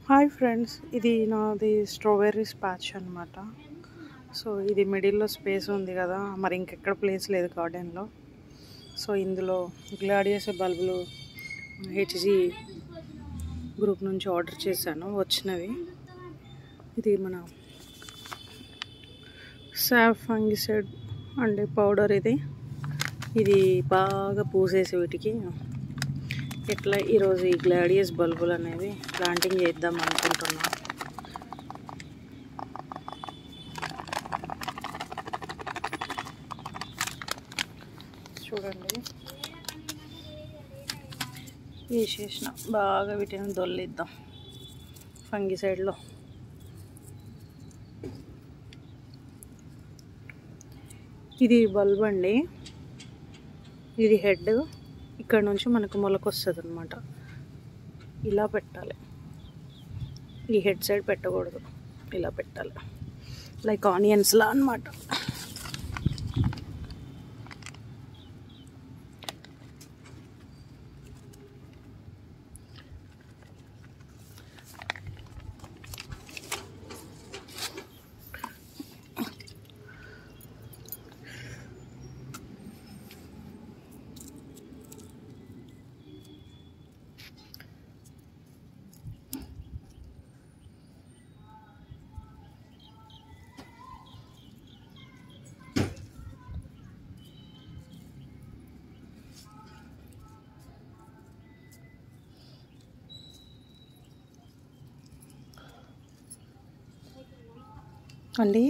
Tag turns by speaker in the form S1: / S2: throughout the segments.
S1: Hi friends, ఇది నాది strawberries patch అనమాట. సో ఇది మిడిల్లో స్పేస్ ఉంది కదా, మరి ఇంకెక్కడ ప్లేస్ లేదు గార్డెన్లో. సో ఇందులో గ్లాడియస్ బల్బులు హెచ్జీ గ్రూప్ నుంచి ఆర్డర్ చేశాను, వచ్చినవి. ఇది మన సాఫ్ ఫంగిసైడ్ అంటే పౌడర్. ఇది బాగా పూసేసి వీటికి ఇట్లా ఈరోజు ఈ గ్లాడియస్ బల్బులు అనేవి ప్లాంటింగ్ చేద్దాం అనుకుంటున్నాం. చూడండి, వేసేసిన బాగా వీటిని దొల్లిద్దాం ఫంగిసైడ్లో. ఇది బల్బ్ అండి, ఇది హెడ్. ఇక్కడ నుంచి మనకు మొలకొస్తుంది అనమాట. ఇలా పెట్టాలి, ఈ హెడ్ సైడ్ పెట్టకూడదు, ఇలా పెట్టాలి, లైక్ ఆనియన్స్లా అనమాట. అండి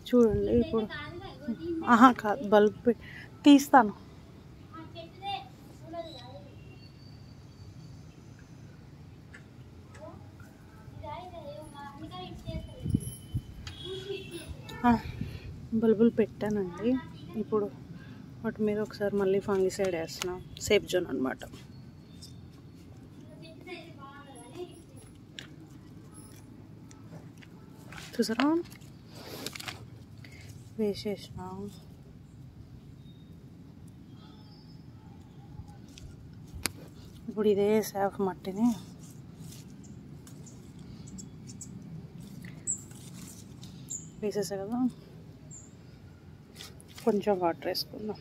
S1: చూడండి ఇప్పుడు. కాదు, బల్బ్ తీస్తాను. బల్బులు పెట్టానండి. ఇప్పుడు వాటి మీద ఒకసారి మళ్ళీ ఫంగిసైడ్ వేస్తున్నాం, సేఫ్ జోన్ అనమాట. చూసారా, వేసేసినాం. ఇప్పుడు ఇదే సాఫ్ మట్టిని వేసేసా కదా, కొంచెం వాటర్ వేసుకుందాం.